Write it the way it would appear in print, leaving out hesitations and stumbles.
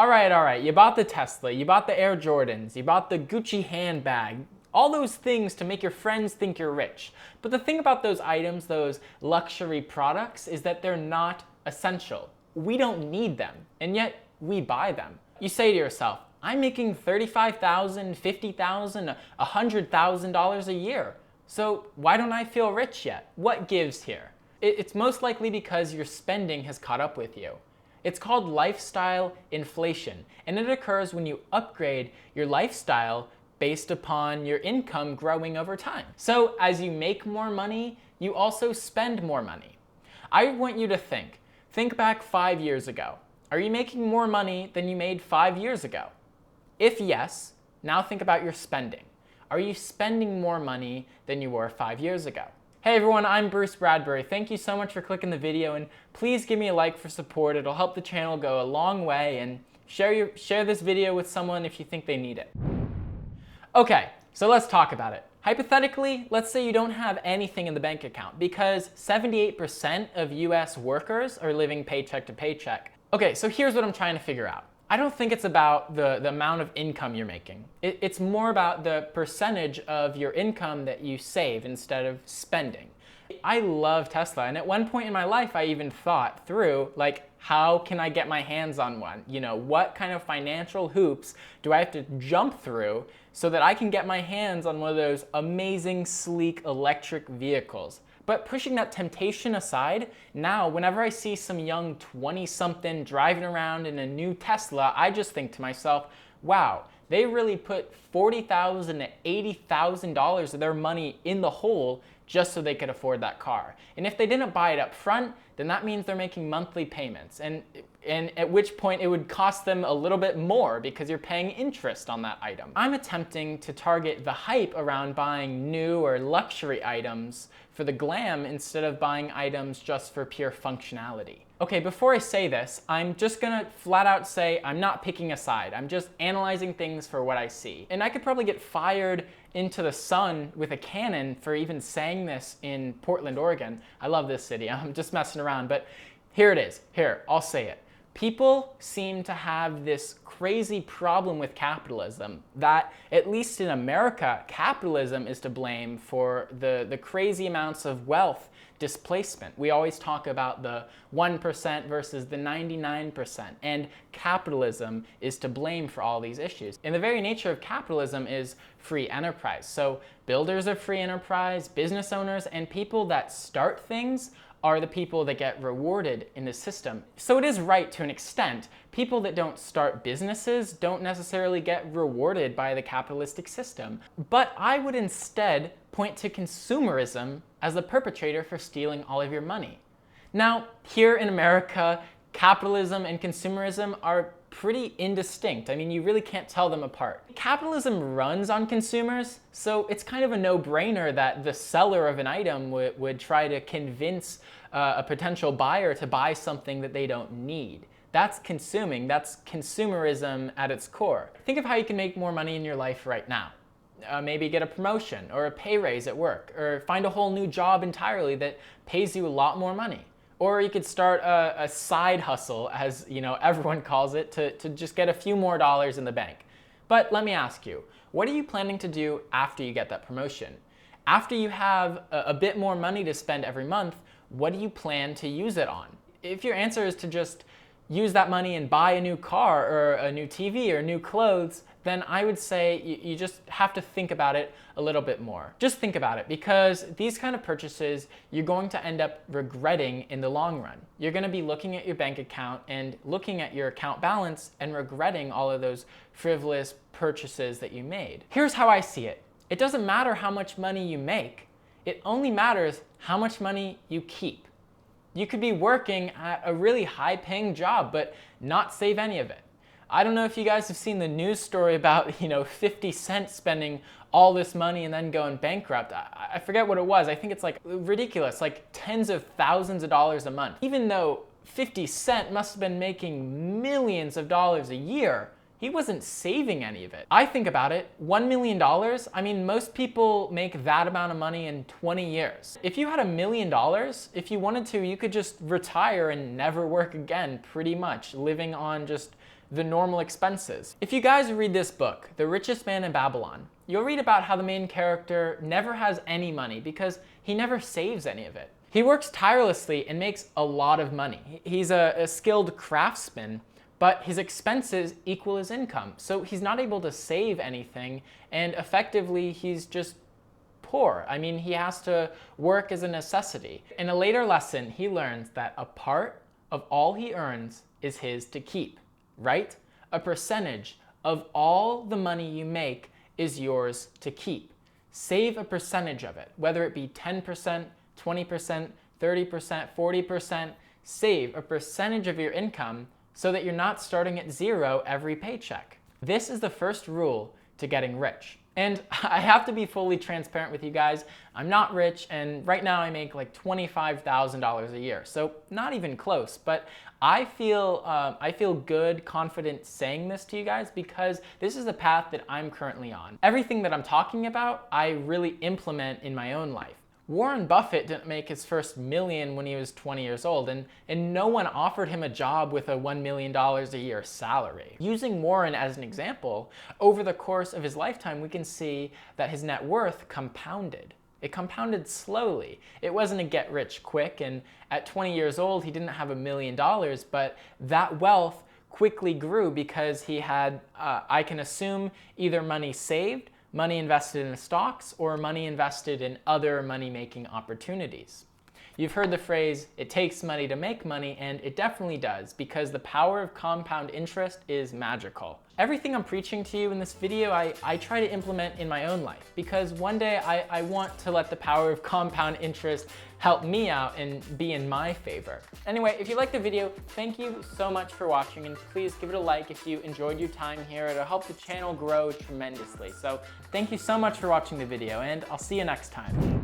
All right, you bought the Tesla, you bought the Air Jordans, you bought the Gucci handbag, all those things to make your friends think you're rich. But the thing about those items, those luxury products, is that they're not essential. We don't need them, and yet we buy them. You say to yourself, I'm making $35,000, $50,000, $100,000 a year. So why don't I feel rich yet? What gives here? It's most likely because your spending has caught up with you. It's called lifestyle inflation, and it occurs when you upgrade your lifestyle based upon your income growing over time. So as you make more money, you also spend more money. I want you to think back 5 years ago. Are you making more money than you made 5 years ago? If yes, now think about your spending. Are you spending more money than you were 5 years ago? Hey everyone, I'm Bruce Bradbury. Thank you so much for clicking the video, and please give me a like for support. It'll help the channel go a long way, and share this video with someone if you think they need it. Okay, so let's talk about it. Hypothetically, let's say you don't have anything in the bank account because 78% of US workers are living paycheck to paycheck. Okay, so here's what I'm trying to figure out. I don't think it's about the amount of income you're making. It's more about the percentage of your income that you save instead of spending. I love Tesla, and at one point in my life I even thought through, like, how can I get my hands on one? You know, what kind of financial hoops do I have to jump through so that I can get my hands on one of those amazing, sleek electric vehicles? But pushing that temptation aside, now whenever I see some young 20-something driving around in a new Tesla, I just think to myself, wow, they really put $40,000 to $80,000 of their money in the hole just so they could afford that car. And if they didn't buy it up front, then that means they're making monthly payments. And at which point it would cost them a little bit more because you're paying interest on that item. I'm attempting to target the hype around buying new or luxury items for the glam instead of buying items just for pure functionality. Okay, before I say this, I'm just gonna flat out say I'm not picking a side. I'm just analyzing things for what I see. And I could probably get fired into the sun with a cannon for even saying this in Portland, Oregon. I love this city. I'm just messing around, but here it is. Here, I'll say it. People seem to have this crazy problem with capitalism that, at least in America, capitalism is to blame for the crazy amounts of wealth displacement. We always talk about the 1% versus the 99%, and capitalism is to blame for all these issues. And the very nature of capitalism is free enterprise. So builders of free enterprise, business owners, and people that start things are the people that get rewarded in the system. So it is right to an extent. People that don't start businesses don't necessarily get rewarded by the capitalistic system. But I would instead point to consumerism as the perpetrator for stealing all of your money. Now, here in America, capitalism and consumerism are pretty indistinct. I mean, you really can't tell them apart. Capitalism runs on consumers, so it's kind of a no-brainer that the seller of an item would try to convince a potential buyer to buy something that they don't need. That's consuming. That's consumerism at its core. Think of how you can make more money in your life right now. Maybe get a promotion or a pay raise at work, or find a whole new job entirely that pays you a lot more money. Or you could start a side hustle, as everyone calls it, to just get a few more dollars in the bank. But let me ask you, what are you planning to do after you get that promotion? After you have a bit more money to spend every month, what do you plan to use it on? If your answer is to just use that money and buy a new car or a new TV or new clothes, then I would say you just have to think about it a little bit more. Just think about it, because these kind of purchases you're going to end up regretting in the long run. You're going to be looking at your bank account and looking at your account balance and regretting all of those frivolous purchases that you made. Here's how I see it. It doesn't matter how much money you make. It only matters how much money you keep. You could be working at a really high-paying job, but not save any of it. I don't know if you guys have seen the news story about 50 Cent spending all this money and then going bankrupt. I forget what it was. I think it's like ridiculous, like tens of thousands of dollars a month. Even though 50 Cent must have been making millions of dollars a year, he wasn't saving any of it. I think about it, $1 million, I mean, most people make that amount of money in 20 years. If you had $1 million, if you wanted to, you could just retire and never work again, pretty much, living on just the normal expenses. If you guys read this book, The Richest Man in Babylon, you'll read about how the main character never has any money because he never saves any of it. He works tirelessly and makes a lot of money. He's a skilled craftsman, but his expenses equal his income. So he's not able to save anything, and effectively he's just poor. I mean, he has to work as a necessity. In a later lesson, he learns that a part of all he earns is his to keep, right? A percentage of all the money you make is yours to keep. Save a percentage of it, whether it be 10%, 20%, 30%, 40%, save a percentage of your income so that you're not starting at zero every paycheck. This is the first rule to getting rich. And I have to be fully transparent with you guys. I'm not rich, and right now I make like $25,000 a year, so not even close. But I feel good, confident saying this to you guys because this is the path that I'm currently on. Everything that I'm talking about, I really implement in my own life. Warren Buffett didn't make his first million when he was 20 years old, and no one offered him a job with a $1 million a year salary. Using Warren as an example, over the course of his lifetime, we can see that his net worth compounded. It compounded slowly. It wasn't a get rich quick, and at 20 years old, he didn't have $1 million, but that wealth quickly grew because he had, I can assume, either money saved, money invested in stocks, or money invested in other money-making opportunities. You've heard the phrase, it takes money to make money, and it definitely does, because the power of compound interest is magical. Everything I'm preaching to you in this video, I try to implement in my own life, because one day I want to let the power of compound interest help me out and be in my favor. Anyway, if you liked the video, thank you so much for watching, and please give it a like if you enjoyed your time here. It'll help the channel grow tremendously. So thank you so much for watching the video, and I'll see you next time.